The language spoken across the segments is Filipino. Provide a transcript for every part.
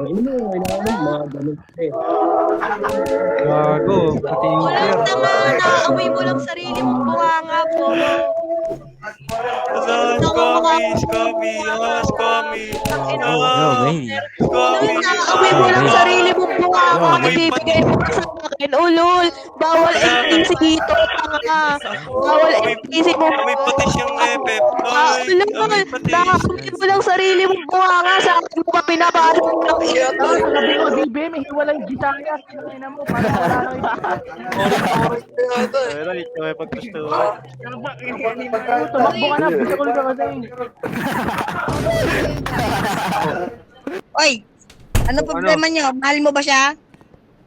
Ano mo, kailangan mga ganun eh. Gago, pati yung Walang tanga, naaamoy mo lang sarili mong bunganga, Polo. Scummy, scummy. Naaamoy mo lang sarili mong bunganga, nagbibigay mo pa sa akin, ulol. Bawal NPC dito, tanga. Bawal NPC mo. May pati siyang epep. Ulol, naaamoy mo lang sarili mong bunganga, sa akin mo pa pinapaalam ng iyo. Sabi ko, DB, may hiwalang gisaya. Tingnan mo, para wala nang iba. Pero ito may paggusto. Tumakbo ka na, bisakol ka kasi. Oy, ano problema nyo? Mahal mo ba siya?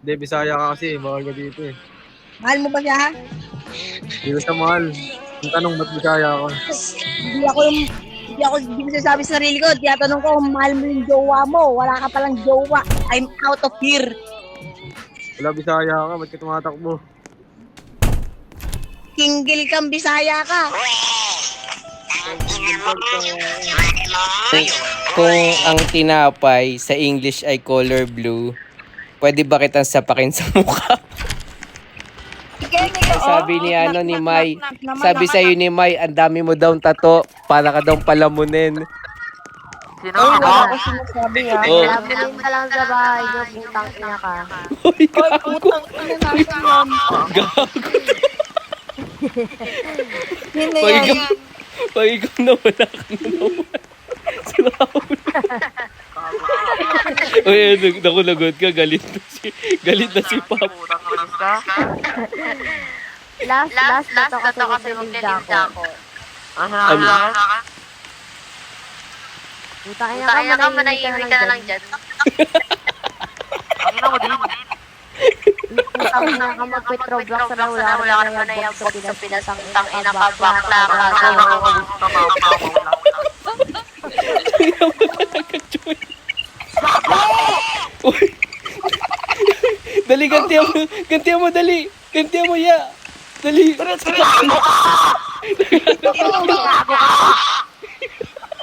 Hindi, Bisaya ka kasi. Bawal ka dito eh. Mahal mo ba siya? Hindi ko siya mahal. Ang tanong, ba't Bisaya ako? Hindi ko sasabi sa sarili ko. Tinatanong ko kung mahal mo yung jowa mo. Wala ka palang jowa. I'm out of here. Wala, Bisaya ka. Ba't ka tumatakbo? Kinggil kang Bisaya ka. Kung ang tinapay sa English ay color blue, pwede ba kitang sapakin sa mukha? Sabi ni ni Mai, sabi sa'yo ni Mai, ang dami mo daw tato, para ka daw palamunin. Sino ba? Ako sinasabi ha. Oh. Lamulin ka lang sa bahay niyo, putang ina ka. Uy, Oy, putang ina natin yan. gago. Hindi Pag yan. ikaw, pag ikaw nawala ka na naman. Uy, nakulagod ka, galit na si Pop. Last na to kasi maglilinda ako. Ano? Putang ina ka, manahimik ka na lang dyan. Putang ina ka, mag-Petro Block sa wala ka naman na yung bot sa pinasang ina ka, bakla ka. Uy. Dali, gantihan mo, dali. Gantihan mo, ya. Dali.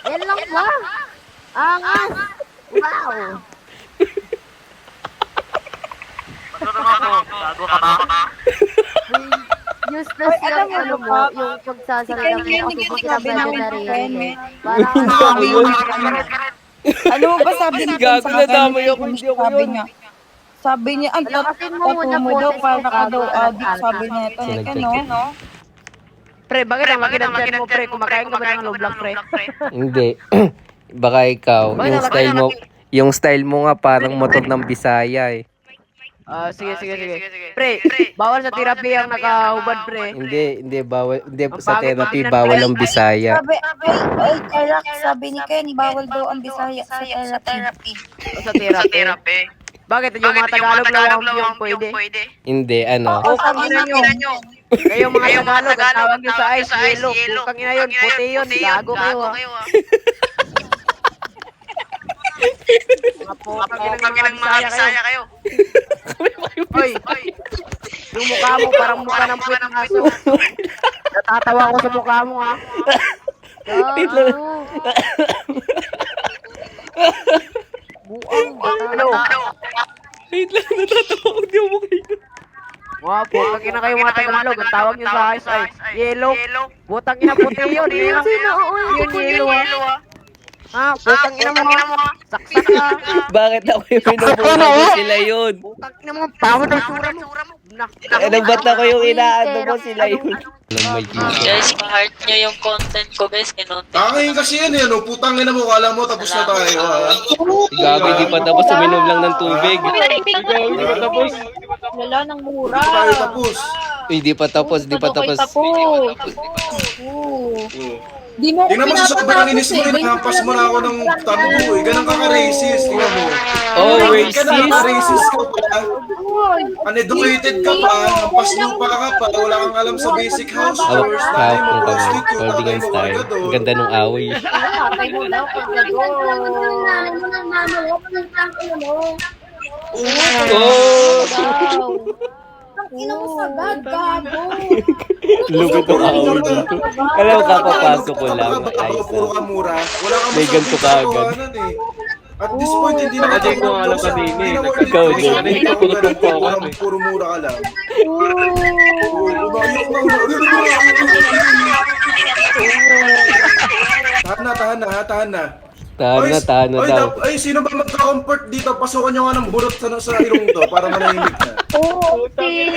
Yan lang ba? Angas! Wow! Useless yung ano mo, yung pagsasalita mo kasi hindi kita pwede narinig. Ano ba sabi niya? Gago na damay ako, hindi ako Sabi yun. niya. Sabi niya, ang Lakasin mo muna mo po daw, sa para ka daw Chicago, adik, sabi niya ito. No? Pre, bakit ang laki ng tiyan mo, pre? Kumakain ka ba ng low block, pre? Hindi. Baka ikaw, yung style mo nga parang motor ng Bisaya eh. Sige. Pre, bawal sa therapy ang nakahubad, pre. Hindi bawal, hindi Ang sa pangit therapy ng bawal pre. ang Bisaya. Sabi ni Ken, bawal daw ang Bisaya sa therapy. Sa therapy. Bakit yung mga Tagalog lang yung pwede? Hindi, ano. Sabi niyo. Kayo mga Tagalog, ang tawag nyo sa ice, yellow. Putang ina yun, puti yun. Gago kayo ah. Mga putang ina ng Bisaya kayo. Hoy, yung mukha mo parang mukha ng puwet ng aso. Natatawa ko sa mukha mo ha. Buang Ano? Wait lang, natatawa ko, di mo kayo. Mga putang ina kayo mga Tagalog, ang tawag nyo sa ice ay yellow. Putang ina puti yun. Yun yellow ha. Ha? Putang ina mo ha. Saksak ka. Bakit ako yung pinupuno mo sila yun? Putang ina mo, pawad ang sura mo. Ano ba't ako yung inaano mo sila yun? Alam mo, Guys, ma-heart nyo yung content ko, guys. Kinontent. Tangin kasi yan eh, no? Putang ina mo, kala mo tapos na tayo. Gabi, di pa tapos uminom lang ng tubig. Hindi pa tapos. Wala nang mura. Tayo tapos. Di pa tapos. Di mo Tingnan mo sa sobrang inis mo, hinampas mo na ako ng tambo eh. Ganun ka ka-racist, tingnan mo. Oh, Ganun racist? ka-racist ka pa. Uneducated ka pa, hampas lupa ka pa, wala kang alam sa basic households. Nanay mo, prostitute, Holding tatay and mo, style. kagador. Ang ganda nung away. Tatay mo daw, Oh! Ina mo sagad, gago. Lugod ang away dito. Alam mo, kakapasok ko lang. Baka Ay, puro ka mura. Wala kang May ganito ka agad. katotohanan eh. At this point, hindi na Hindi ko alam kanina eh. Ikaw din. Puro mura ka lang. Tahan na. Tahan na daw. Ay, sino ba magka-comfort dito? Pasukan nyo nga ng burot sa ilong to para manahimik na. Oo, team.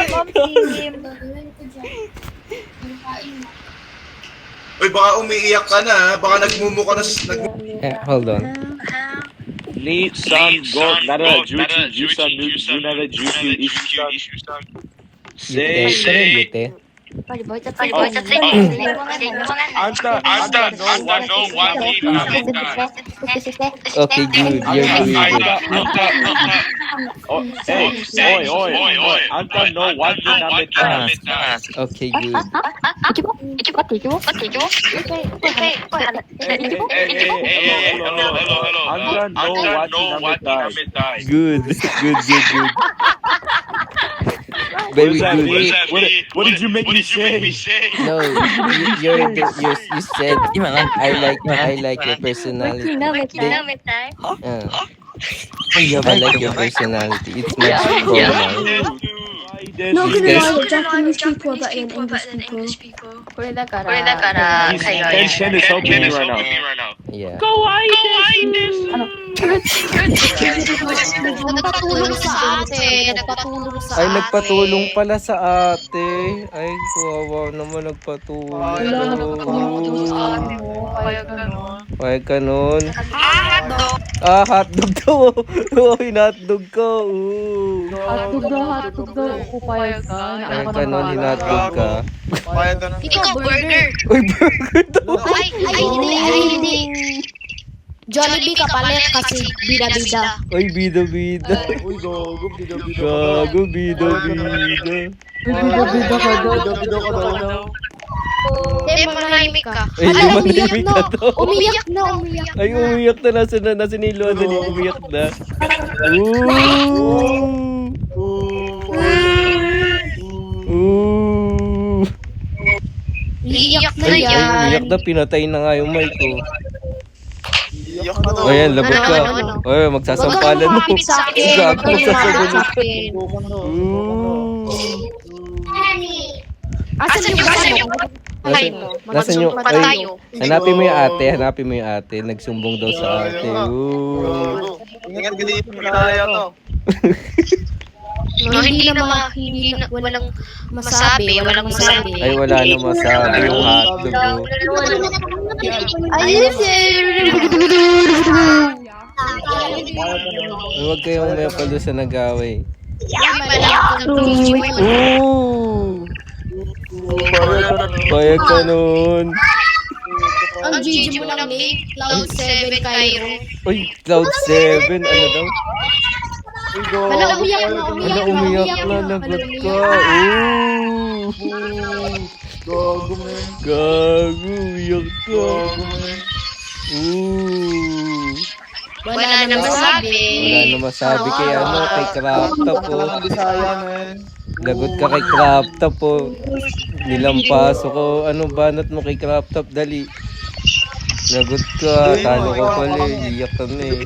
Uy, baka umiiyak ka na ha. Baka nagmumuka na. Hold on. Need some gold, nara juicy, juice, nara juicy, Say, say. Okay, good. You're doing good. Anta no one dinamita. Okay, good. Anta no one dinamita. Good. Very good. What did you make me say? No, you said I like your personality. I like your personality. It's much formal. No, Japanese people but in English people. これだから海外 Ken is helping me right now. Yeah. Nagpatulong sa ate. Ay, nagpatulong pala sa ate. Ay, kawawa naman nagpatulong. Ay, kanon. Hotdog daw. Oo, hinotdog ka. Hotdog daw. Kupayag ka. Ay, kanon, hinotdog ka. Ikaw, burger. Uy, burger daw. Ay, hindi. Jollibee kapalit kasi bida-bida. Ay, bida-bida. Uy, gago, bida-bida. Gago, bida-bida. Bida-bida ka daw. Manahimik ka. Ay, manahimik ka daw. Umiyak na. Ay, umiyak na. Nasa nilo. Dali, umiyak na. Iiyak na Ay, yan. umiyak na. Pinatay na nga yung mic ko. Ayan, lagot ka. Ay, magsasampalan mo. Lumapit sa akin. Gago, Lumapit sa magsasampalan. akin. Asan yung patay mo? Nasaan yung... Patay Ay, tayo. hanapin mo yung ate. Nagsumbong daw sa ate. Ingat ka dito, malaya to. No, hindi na walang masabi. Ay, wala na masabi yung hotdog. Huwag kayong may palo sa nag-away. Payag ka nun. Ang Gigi mo ng name, Cloud 7 Cairo. Uy, Cloud 7. Ano daw? Hala, umiyak na. Lagot ka. Gago, umiyak ka. Wala na masabi. Wala na masabi kay kay Craptop po. Lagot ka kay Craptop po. Nilampaso ko. Ano banat mo kay Craptop? Dali. Lagot ka. Talo ka pala. Iyak ka na eh.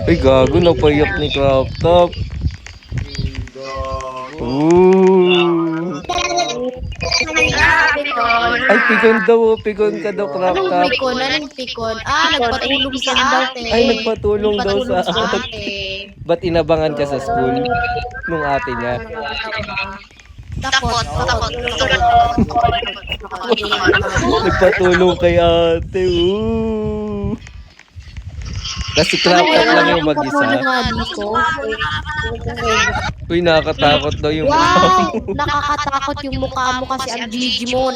Ay, gago. Napayak ni Craptop. Ay, pikon daw. Pikon ka daw, Craptop. Anong pikon? Nagpatulong sa ate. Ay, nagpatulong daw sa ate. Ba't inabangan ka sa school? Nung ate niya. Takot. Nagpatulong kay ate. Kasi Craptop lang yung mag-isa. Uy, nakakatakot daw yung Wow! Nakakatakot yung mukha mo kasi ang Gigimon.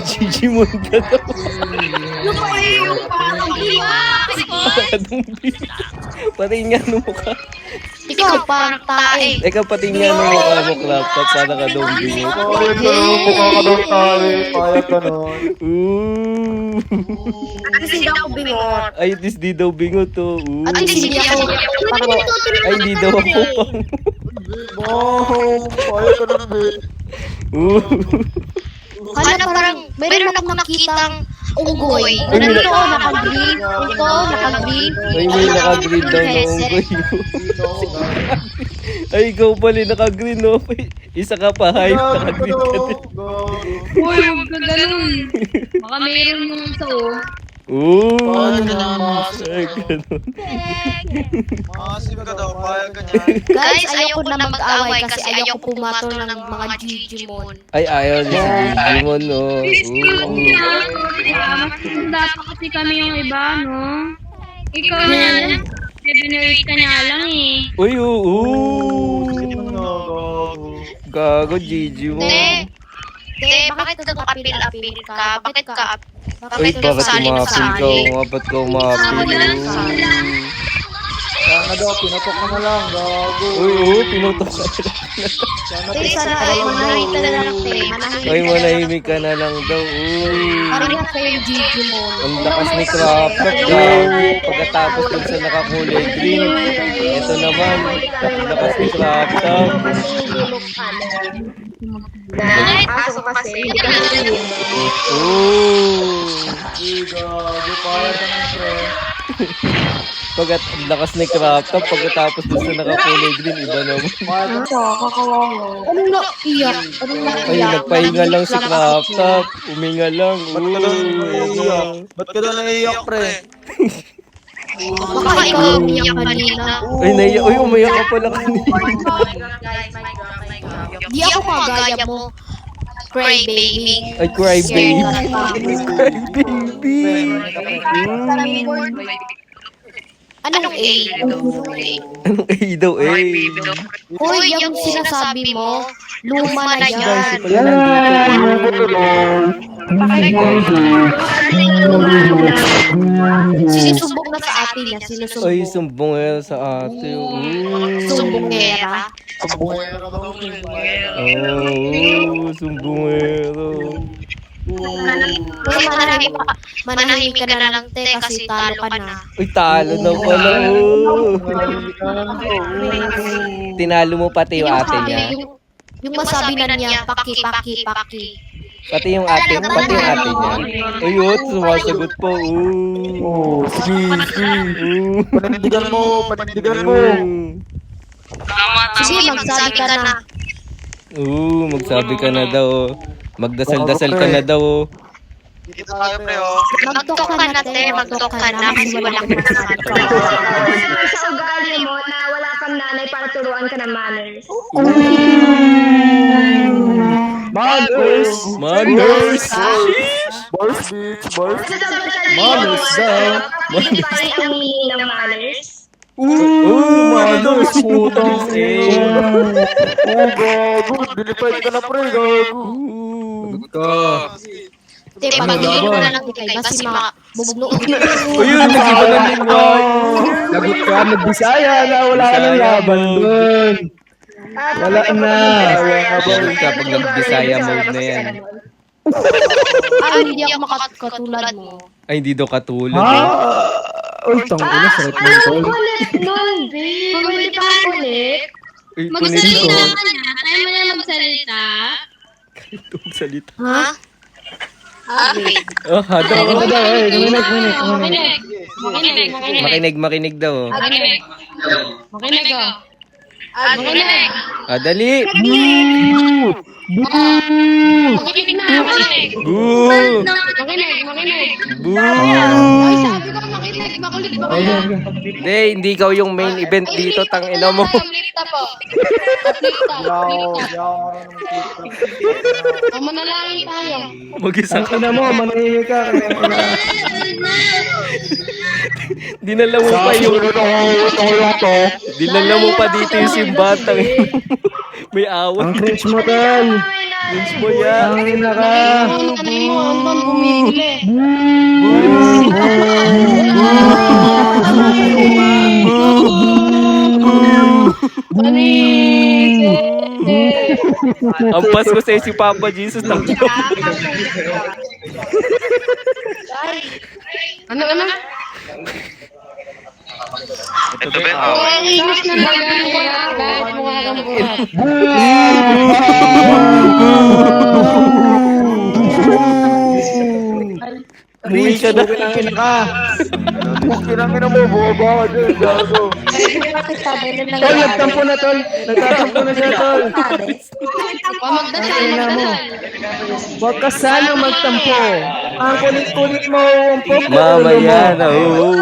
Gigimon ka daw. Patingin nga nung mukha. Ikaw, parang tae. Ikaw patingin nga nung mukha mo, Craptop. Para ka daw bingot. Payag ka nun. Kasi hindi ako bingot. Ay, this di daw bingot to. At least hindi ako pango. Ay, hindi daw ako pang. Payag ka nun, be. Hala, parang mayroon akong nakitang Unggoy. Nandito, naka-green. Ito, naka-green. Ay, may naka-green daw na unggoy. Ay, ikaw pala naka-green, no? Isa ka pa, hype, naka-green ka din. Uy, huwag ka ganun. Baka mayroon yung ito. Oo. Masim Ay, ganun. ka daw, payag ka niyan. Guys, ayoko na mag-away kasi ayoko pumatol ng mga Digimon. Ay, ayaw niya si Digimon, no? Oo. Matanda pa kasi kami yung iba, no? Ikaw na yan. 7 ka nga lang eh. Uy, oo. Gago, Digimon. Bakit ka apil-apil ka? Bakit ka Uy, bakit sali na umapil ka? sali? Ba't ka umapil? Sana daw, pinatok ka na lang, gago. Uy, oo, pinutok ka. Te, sana ay manahimik ka na lang, te. Ay, manahimik ka na lang daw. Uy. Parang kayo yung Digimon. Ang lakas ni Craftop, gago. Pagkatapos dun sa nakakulay green. Ito naman, ang lakas ni Craftop. Night, aso kasi. Oo. Gago, payag ka ng pre. Ang lakas ni Craftop, pagkatapos dun sa nakakulay green, iba naman. Anong naiyak? Ay, nagpahinga lang si Craftop. Uminga lang. Ba't ka daw naiiyak, pre? Baka ikaw yung umiyak kanina. Ay, naiyak. Uy, umiyak ka pala kanina. Di ako kagaya mo. Cry baby. Ay, cry baby. Cry baby. Anong A? Anong A daw eh? Hoy, yung sinasabi mo, luma na yan. Sinusumbong na sa atin yan, sinusumbong. Ay, sumbong yan sa ate. Sumbongera. Oo, sumbongero. Hoy, manahimik ka na lang, te, kasi talo ka na. Uy, talo na pala. Tinalo mo pati yung ate niya. Yung masabi na niya, paki. Pati yung ate niya. Ayun, sumasagot po. Panindigan mo. Sige, magsabi ka na. Magsabi ka na daw. Magdasal-dasal ka na daw. Dito tayo, pre, oh. Magtok ka na, te. Magtok ka na. Kasi walang masabi ka. Sa ugali mo na wala kang nanay para turuan ka ng manners. Manners! Manners! Boys, bitch, boys. Manners daw. Define ang meaning ng manners. Manners! Putang Gago. Dinipay ka na, pre, gago. Te, pag-ilim mo na lang kay kasi mabugnood yun. Ayun, nag-iba ng lingway. Lagot ka, nagbisaya na. Wala ka ng laban dun. Wala na. Meron ka pag nag-Bisaya mode na yan. Ay, hindi ako makatulad mo. Ay, hindi daw katulad. Uy, tangina, sarap ng tol. Nun, babe. Hindi pa connect. Ay, Magsalita ka na. Tayo mo na magsalita. Itong salita. Ha? Oh, hado ako. Makinig. Makinig daw. Makinig ka. Dali. Makinig na. Makinig. Boo! Makinig. Boo! Ay, sabi ko makinig. Makulit ba kayo? Hindi ikaw yung main event dito, tangina mo. Flipta po. Flipta. Manalangin tayo. Mag-isa ka. Ina mo, manahimik ka. Dinala mo pa yung... Dinala mo pa dito yung simbatang. May awan. Ang cringe mo, tol. Cringe mo yan. Ang ina ka. Kanay mo, Anton, bumibili. Ang Pasko sa'yo si Papa Jesus. Ano? Ito, Ben, oh. English na lang. Kahit mukha kang buhat. Umuwi ka na. Pukin ka. Pukin ang ina mo, boba ka dyan, gago. Tol, nagtampo na, tol. Nagtatampo na siya, tol. Ang ina mo. Huwag ka sana magtampo. Ang kulit-kulit mo, umpok. Mamaya na uuwi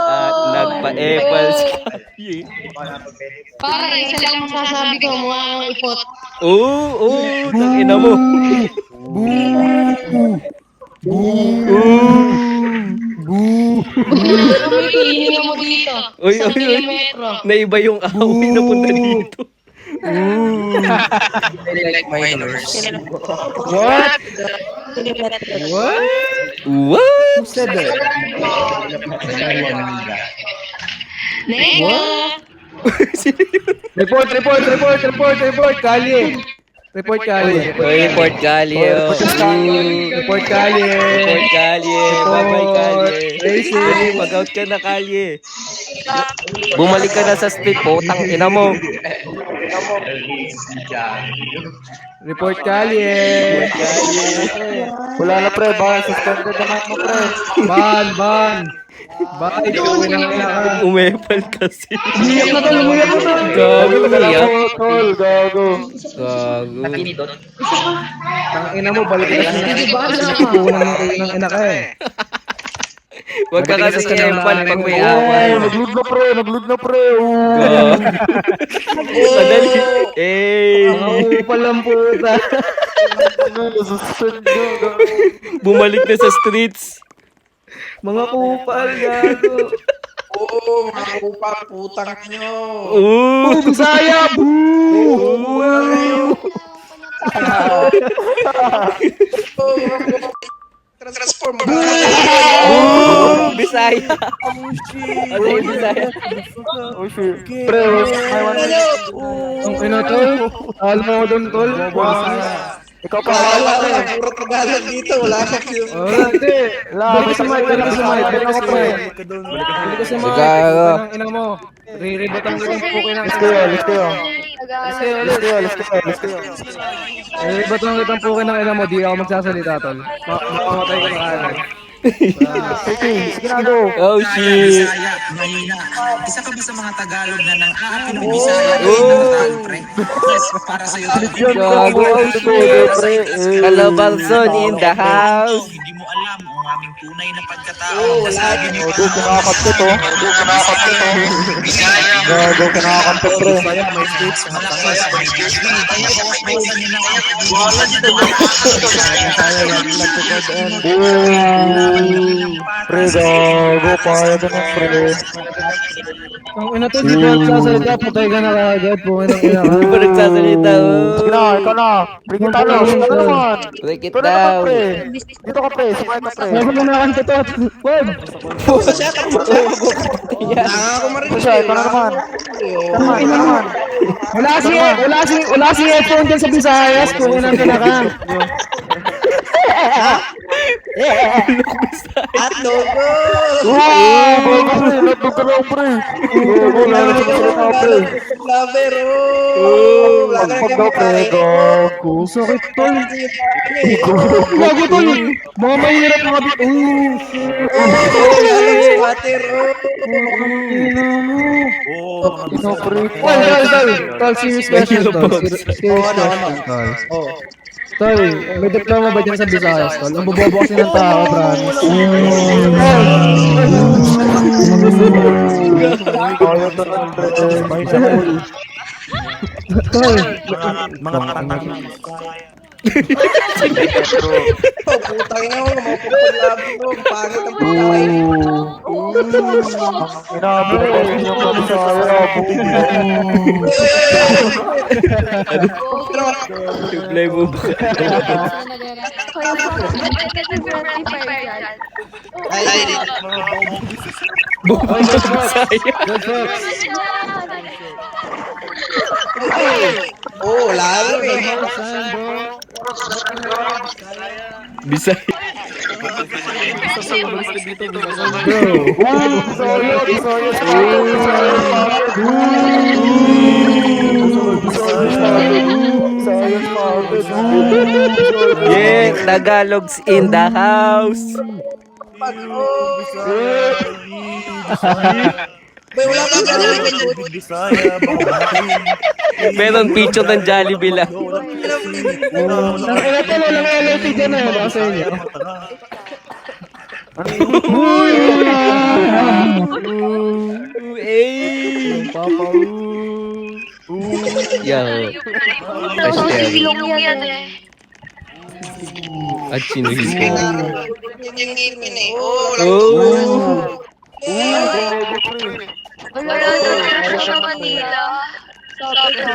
at nagpa-epal si Kapi. Para isa lang masasabi ko, mukha kang ipot. Oo, tangina mo. Hihinga mo dito. Uy, Sa uy, uy. metro. Naiba yung away na punta dito. What? What? What? Who said that? Nega. Report, Kali. Report, Kali. Report Kalye. Report, Kali. Report Kalye. Bye-bye Kalye. Racing. Mag-out ka na Kalye. Bumalik ka na sa street, putang ina mo. Report, Kali. Wala na, pre. Baka suspended naman mo, pre. Ban. Bye, gawin ang ina ka. Umepal kasi. Umiyak na, tol. Gago, umiyak. Tol, gago. Gago. Ang ina mo, balik ka na. Nakipunan mo kayo ng ina ka eh. Huwag ka kasi epal pag may away. Nagload na, pre. Madali. Eh. Ang palang puta. Bumalik na sa streets. Mga kupal, gago. Oo, mga kupal, putang nyo. Oo. Bisaya! Transform. Bisaya. Ano yung Bisaya? Pre, ang ina, tol. Alam mo doon, tol. Ikaw pa. Puro Tagalog dito, wala ka Hindi. Balik ka sa mic. Balik ka sa mic. Ang ina mo. Riribatan ko yung pukin ng ina. Let's go. Riribatan ko yung pukin ng ina mo. Di ako magsasalita, tol. Makamatay ko na kaagad. Sige na, go. Oh shit. Isa ka ba sa mga Tagalog na nang aapi ng Bisaya pre? Para sa iyo. Gago. Calabarzon in the house. Hindi mo alam ang aming tunay na pagkatao. Kasabi niyo pa. Kinakakampi to. Bisaya. Gago, kinakakampi, pre. Pre, gago, kaya ka ng pre. Ang ina to, di ba nagsasalita? Patay ka na kaagad, pukin ng ina ka. Hindi pa nagsasalita. Sige na, ikaw na. Bring it down. Ikaw naman. Break it Ikaw naman, down. pre. Dito ka, pre. Sumay ka, pre. Huwag mo na kanta to. Huwag. Pusa, ikaw na naman. Ikaw naman. Wala si headphone dyan sa Visayas, pukin ng ina ka. At logo! Wow! Nagdog ka lang, pre. Lover, oh! Pagpag daw, pre. Gago. Sakit, tol. Gago, tol. Mga mahirap mga bit. Water, Ito, pre. Tol, serious question, tol. Serious question, tol. Tol, may diploma ba dyan sa Visayas, tol? Ang bobobo kasi ng tao, promise. Ayaw to ng tol. Mga karangag. putang ina mo, mga pagpaglabi mo, pangit ang pagkain. Inabi ko yung Visaya, Play mo ba? Bobo sa Bisaya. Oh, lalo eh. Bisaya. Yeah, Tagalogs in the house. Boy, wala pa dyan ang Raven Hood. Meron picture ng Jollibee lang. Ang ina to, walang LLC dyan na yun. Sa inyo. Yo. Hashtag. Silong yan eh. At sinuhito. Yung ngipin eh. Oh. Wala na sa Manila. Sabi ko,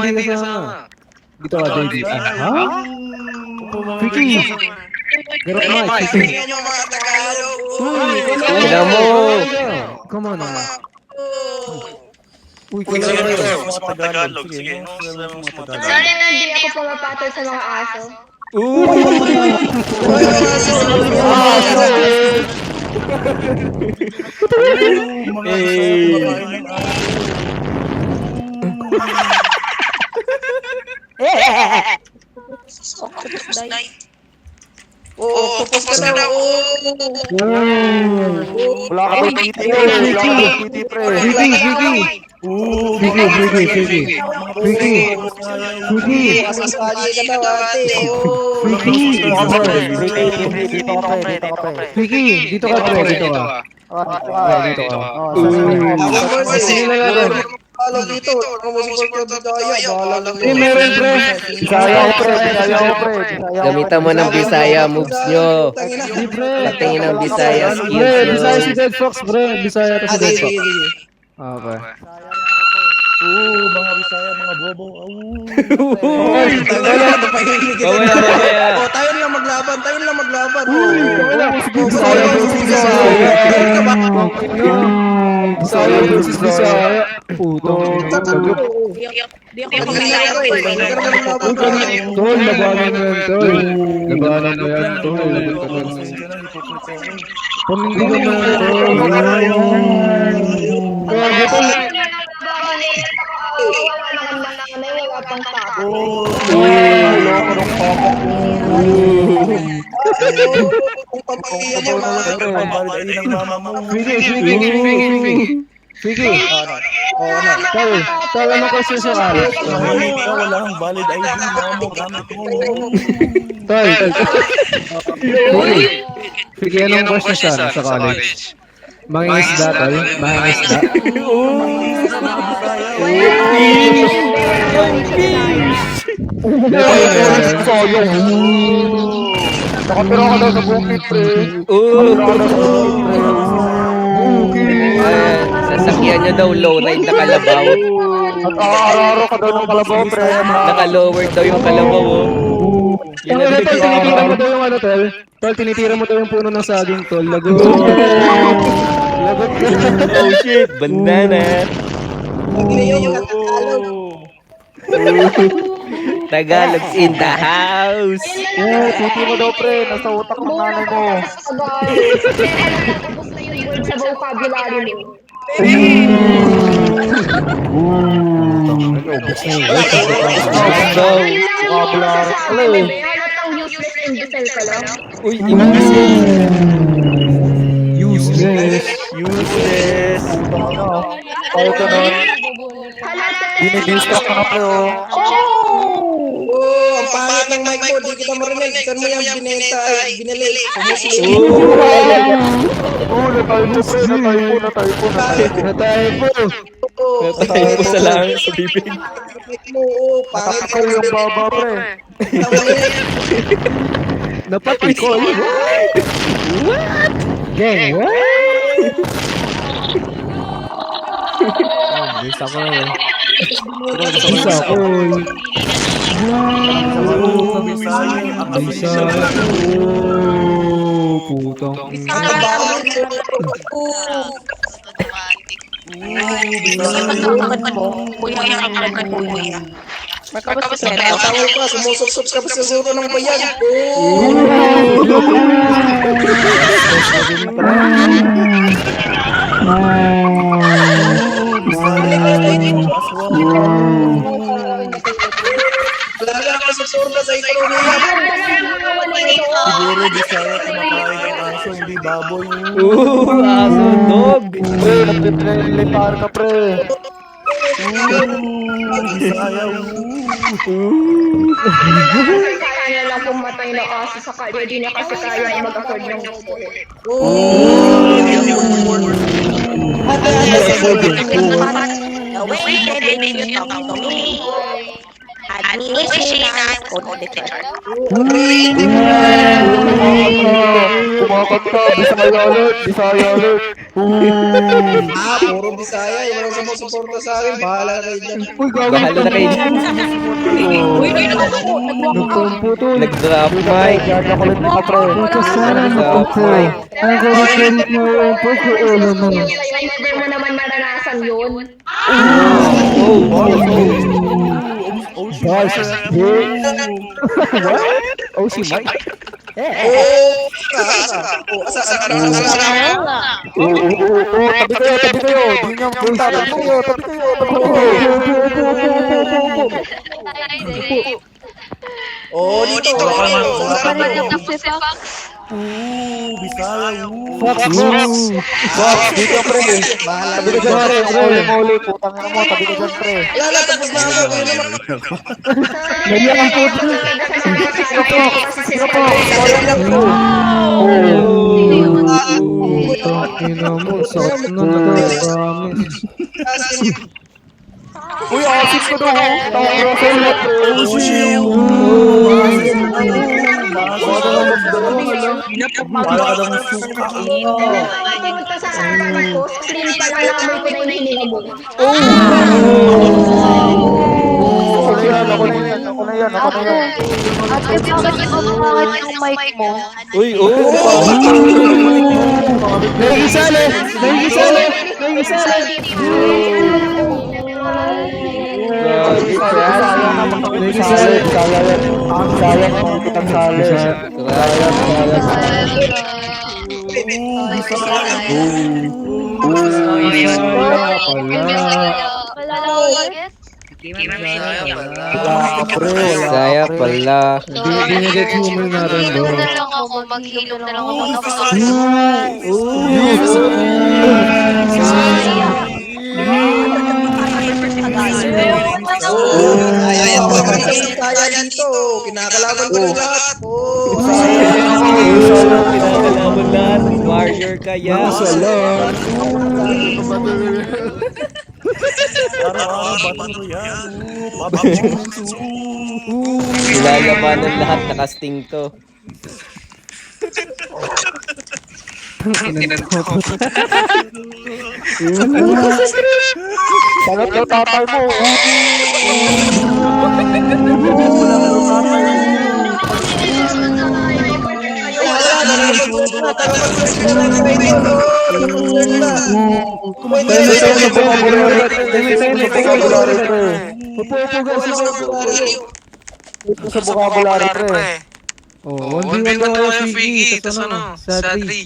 Hindi kasama. Dito ka, David. Ha? Vicky! Garot na, Vicky. Yan yung mga Tagalog. Tignan mo. Come on, naman. Uy, Sige, kailangan mga Tagalog. Sige, Sorry na hindi ako pumapatol sa mga aso. Oo, tapos ka na. Wala ka ba titi? Vicky! Masasali ka daw, ate. Vicky! Dito ka, pre. Dito ka. Dito ka. Sige na natin. Alam dito, ako mo si Porto Bidaya, bahala lang. Meron, pre. Bisaya ko, pre. Gamitan mo ng Bisaya moves nyo. Di, pre. Patingin ng Bisaya Pre, skills Bisaya si nyo. Dead Fox, pre. Bisaya to si Dead Fox. Sige. Okay. Mamaya, mamaya. Tayo lang maglaban. Bisaya versus Bisaya. Bisaya versus Bisaya. Puto. Di ako pumapatol Tol, labanan mo yan, Tol. Labanan mo yan, Tol. Panindigan mo yan, Tol. Grabe, Tol. Wala pang tao. Kung papakiyan mo mga Vicky. Tol, ano question sa kalat? Tol. Vicky, anong question sa college? Mangingisda, Tol? Mangingisda? Nakapira ka daw sa bukid, pre. Sasakyan nyo daw low ride na kalabaw. At araw-araw ka daw ng kalabaw, pre. Naka-lower daw yung kalabaw. Yung ano, Tol, tinitira mo daw yung ano, Tol? Tol, tinitira mo daw yung puno ng saging, Tol. Lagot. Lagot ka. Oh shit, banana. Tagalogs in the house. Titi mo daw, pre. Nasa utak ng nanay mo. Tapos na yung word sa vocabulary mo. Halatang useless imbecile ka lang. Uy, imbecile. Useless. Useless. Ayaw ka na. Dinidistract ka na, pre, oh. ang pangit ng mic mo, di kita marinig. Saan mo yung binenta ay binili? Pumusli. Natayo po. Natayin po sa langit sa bibig. Pangit Natakal yung baba, pre. Napatikol. What? Gang, what? Bisa ko eh. Bisa ko. Bisa. Putang. Magkabasikreto. Tawal pa, sumusupsup ka pa siguro ng bayan. Lala ka sa sorda sa ekonomiya. Siguro Bisaya kumakain ng aso, hindi baboy. Aso, dog. Pre, nagpipre-par ka, pre. Bisaya. Kaya lang pumatay na aso sa kalye, di na kasi kaya mag-afford ng Kumakanta, Bisaya alert. Puro Bisaya. Walang sumusuporta sa akin. Bahala na kayo dyan. Bahala na kayo dyan. Nag-drop mic. Nag-drop mic. Never mo naman maranasan yun. Oh, si Mike. Tabi kayo. Di nyo punta. Tabi kayo. Dito. Bisaya. Fox, dito pre. Tabi ka dyan pre. Uli. Putang ina mo. Tabi ka dyan pre. Lala, tapos na ako. Ganyan ang puto. Ina mo. Sakit na nagagamis. Uy, asis ko daw. Punta sa harapan ko, screen pa lang namin ko na yung hininga mo. Ako na yan. Ate, bakit yung mic mo? Uy, Nagisali. Bisaya pala. Maghilom na lang ako. Maghilom na lang ako. Bisaya dito. Kinakalaban ko ng lahat. Kinakalaban lahat. Warrior kaya. Nilalabanan lahat. Nakasting to. Salat daw tatay mo. Sa vocabulary pre. Oh, 1v1 daw yung Figgy. Tas ano? Sadri.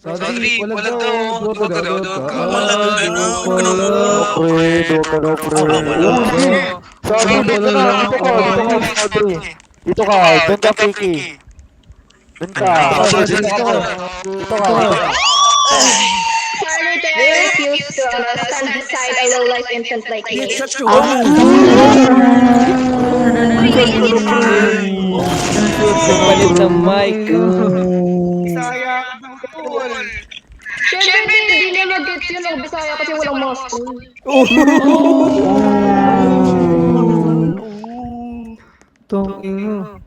Sadri, wala daw. Dito ka, benta Figgy. Benta. Dito ka. Charlie, can I refuse to stand beside a low-life infant like you? Palit ng mic. Siyempre, hindi niya mag-gets yun ang Bisaya kasi walang mga school. Tangin mo.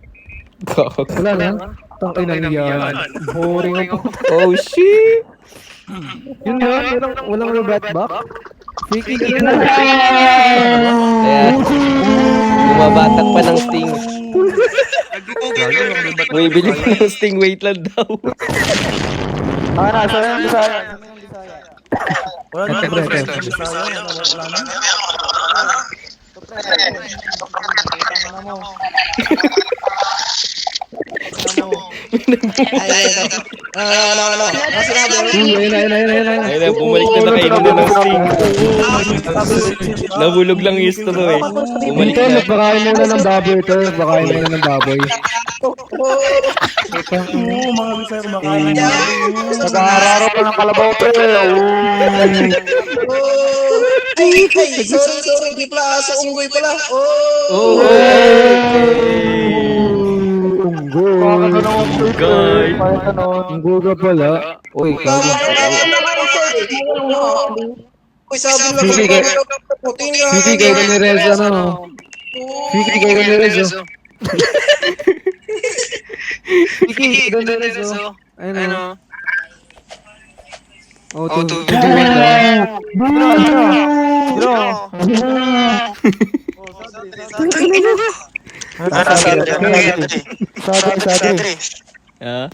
Wala na. Tangin na yan. Boring ang puta. Oh shit. Yun yun. Walang rebut back. Fiki na. Kaya, bumabatak pa ng Sting. Uy, bili ko ng Sting. Wait lang daw. Nasa yan. Wala Ito, naman pre, pre. ito. Bisaya, wala naman. Ayun na, bumalik na nakainin na ng sting. Nahulog lang yung straw eh. Bumalik Ito, na. magpakain muna ng baboy ito. Magpakain muna ng baboy. Oo, mga Bisaya kumakain. Nag-aararo pa ng kalabaw, pre. Sorry, di pala aso, unggoy pala. Oh, Unggoy. Unggoy ka pala. Uy, kago. Uy, sabi lang Sige, Fiki, kayo ka ni Reza, no? Fiki, kayo ka ni Reza. Fiki, kayo ka ni Reza. Ayun, o. Oh, to wait lang.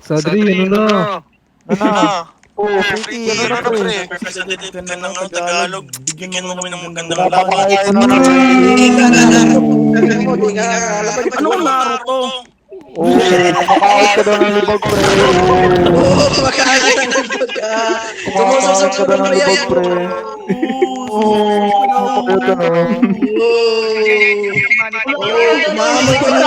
Sadri, ano na? Oo, Fiki, ano na pre? Ganda ng Tagalog. Bigyan mo kami ng magandang langit. Anong Naruto? Oo, kumakain ka daw ng libag, pre. Kumakain ka ng libag, Kumakain ka daw ng libag, pre. Umamoy ko na.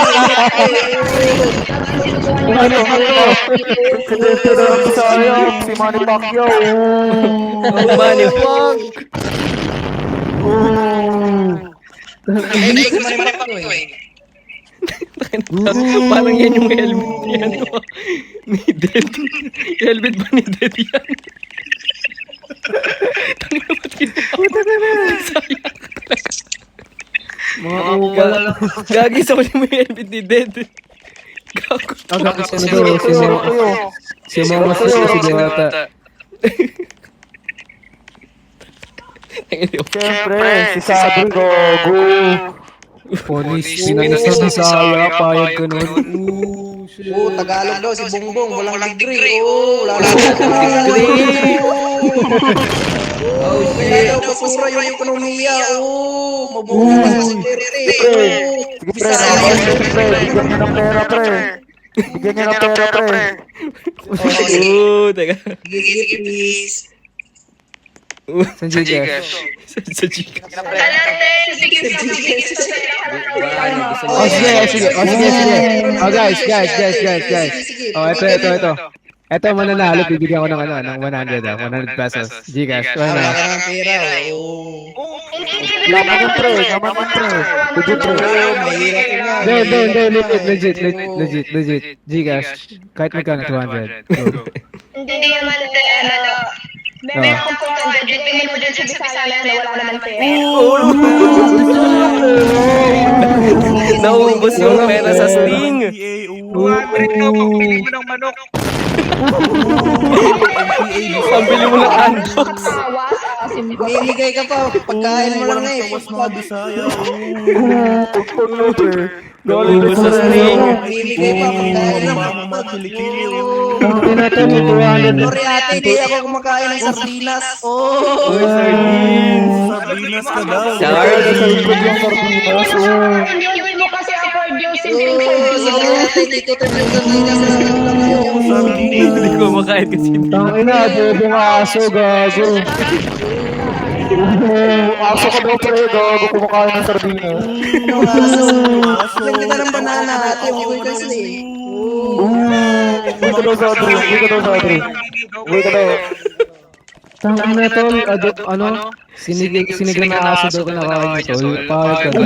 Presidente na ng Bisaya, si Manny Pacquiao. Manny. Parang yan yung helmet niya, no? Ni Dead. Helmet ba ni Dead yan? Tangina, ba't ginawa? Sayang. Mga ugal. Gagi sa uli mo yung helmet ni Dead. Gago. Agak kasi na daw, si Mama Sus kasi diwata. Siyempre, si Sabri, gogo. Ponis, pinanis na Bisaya, payag ka nun. Tagalog daw, si Bongbong, walang degree. Wala degree. Kaya daw, pasura yung ekonomiya. Mabuhay sa security. Bigyan niyo ng pera, pre. Bigyan niyo ng pera, pre. Teka. Sige, please. Sa Gcash. Sa Gcash. Sige. Guys. Ito. Ito, mananalo, bibigyan ko ng 100 pesos. Gcash. Wala ng pera. Laman ng pre. Legit, pre. Mahirap nga. Legit. Gcash. Kahit magkano, 200. Go. Hindi naman, meron akong 200, bigay mo dyan sa Bisaya na wala naman pera. Naubos yung pera sa Sting. Pambili mo ng manok. Pambili mo ng unbox. Bibigay ka pa, pagkain mo lang eh. Tawas mga Bisaya. Naubos sa Sting. Bibigay pa, pagkain lang. Mga kilikili. Sorry ate, hindi ako kumakain ng sardinas. Sardinas ka daw. Hindi mo kasi afford yung Sige simple ate, dito tayo yung sardinas. Hindi ko makain kasi hindi. Tangina, bobo nga aso, gago. Aso ka daw, pre, gago, kumakain ng sardinas. Bigyan kita ng banana ate, uwi kasi. Uwi ka daw, Sadri. Tangina, tol, sinigang na aso daw kinakain niyo, tol. Payag ka daw.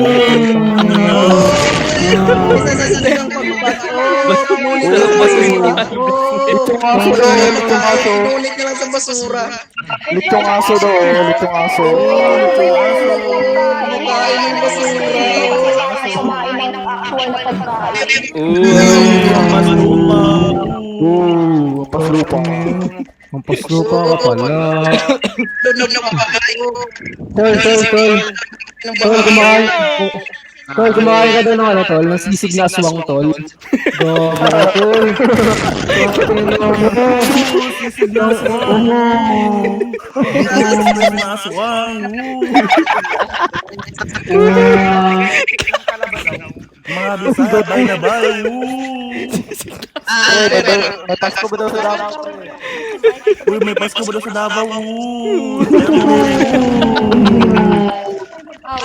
Sasasigang pagbabato. Litong aso daw, litong aso. Ulit na lang sa basura. Litong aso daw, litong aso. Kumakain ng basura. kumain ng actual na pagkain. Ang paslupa ka pala. Tol, kumakain. Tol, kumakain ka daw ng ano, tol, ng sisig na aswang, tol. Dobra, tol. Sisig na aswang. Sisig na aswang. Mga Bisaya, bay na bay. May Pasko ba daw sa Davao? Uy, may Pasko ba daw sa Davao?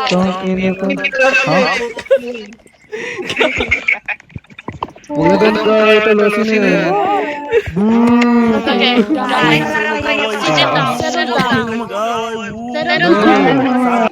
Tangin ito. Ha? Wala ganun ka ito, losin na yun. Okay. Sit down. Settle down. Mag-away. Settle down.